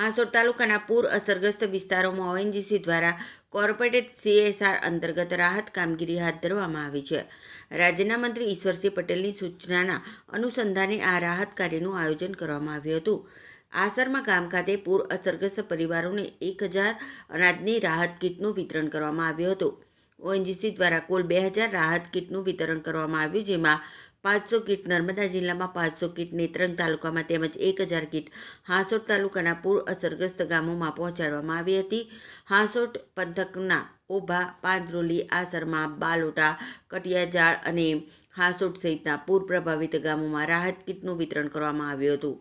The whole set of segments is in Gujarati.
હાંસોડ તાલુકાના પૂર અસરગ્રસ્ત વિસ્તારોમાં ઓએનજીસી દ્વારા કોર્પોરેટ CSR અંતર્ગત રાહત કામગીરી હાથ ધરવામાં આવી છે. રાજ્યના મંત્રી ઈશ્વરસિંહ પટેલની સૂચનાના અનુસંધાને આ રાહત કાર્યનું આયોજન કરવામાં આવ્યું હતું. આસરમાં ગામ ખાતે પૂર અસરગ્રસ્ત પરિવારોને 1000 અનાજની રાહત કીટનું વિતરણ કરવામાં આવ્યું હતું. ઓએનજીસી દ્વારા કુલ 2000 રાહત કીટનું વિતરણ કરવામાં આવ્યું, જેમાં 500 કીટ નર્મદા જિલ્લામાં, 500 કીટ નેત્રંગ તાલુકામાં તેમજ 1000 કીટ હાંસોડ તાલુકાના પૂર અસરગ્રસ્ત ગામોમાં પહોંચાડવામાં આવી હતી. હાંસોડ પંથકના ઓભા, પાંદરોલી, આસરમાં, બાલોટા, કટિયાજાળ અને હાંસોડ સહિતના પૂર પ્રભાવિત ગામોમાં રાહત કીટનું વિતરણ કરવામાં આવ્યું હતું.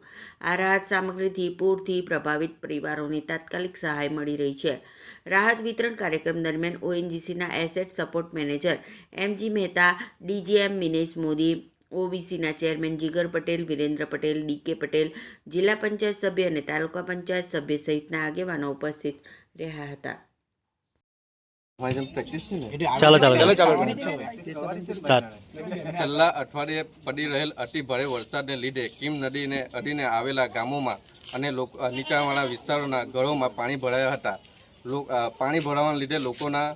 આ રાહત સામગ્રીથી પૂરથી પ્રભાવિત પરિવારોને તાત્કાલિક સહાય મળી રહી છે. રાહત વિતરણ કાર્યક્રમ દરમિયાન ઓએનજીસીના asset support manager MG Mehta, DGM Minesh Modi, OBCના ચેરમેન જીગર પટેલ, વિરેન્દ્ર પટેલ, DK પટેલ, જિલ્લા પંચાયત સભ્ય અને તાલુકા પંચાયત સભ્ય સહિતના આગેવાનો ઉપસ્થિત રહ્યા હતા. છેલ્લા અઠવાડિયે પડી રહેલ અતિભારે વરસાદને લીધે કીમ નદીને અડીને આવેલા ગામોમાં અને નીચાણવાળા વિસ્તારોના ઘરોમાં પાણી ભરાયા હતા. પાણી ભરાવાના લીધે લોકોના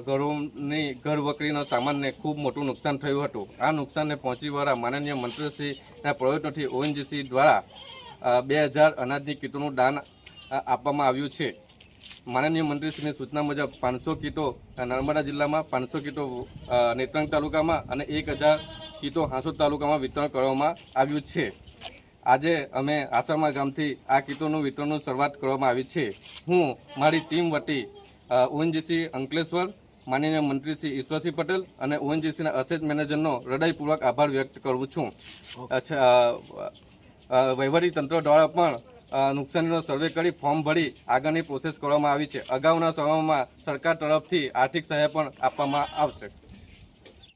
ઘરોની ઘરવકરીનો સામાનને ખૂબ મોટું નુકસાન થયું હતું. આ નુકસાનને પહોંચી વળવા માનનીય મંત્રીશ્રીના પ્રયત્નોથી ONGC દ્વારા 2000 અનાજની કીટોનું દાન આપવામાં આવ્યું છે. માનનીય મંત્રીશ્રીની સૂચના મુજબ 500 કીટો નર્મદા જિલ્લામાં, 500 કીટો નેત્રંગ તાલુકામાં અને 1000 કીટો હાંસોદ તાલુકામાં વિતરણ કરવામાં આવ્યું છે. આજે અમે આસરમા ગામથી આ કીટોનું વિતરણની શરૂઆત કરવામાં આવી છે. હું મારી ટીમ વતી ONGC અંકલેશ્વર, માનનીય મંત્રી શ્રી ઈશ્વરસિંહ પટેલ અને ONGCના અસેટ મેનેજરનો હૃદયપૂર્વક આભાર વ્યક્ત કરું છું. વહીવટી તંત્ર દ્વારા પણ નુકસાનીનો સર્વે કરી ફોર્મ ભરી આગળની પ્રોસેસ કરવામાં આવી છે. અગાઉના સમયમાં સરકાર તરફથી આર્થિક સહાય પણ આપવામાં આવશે.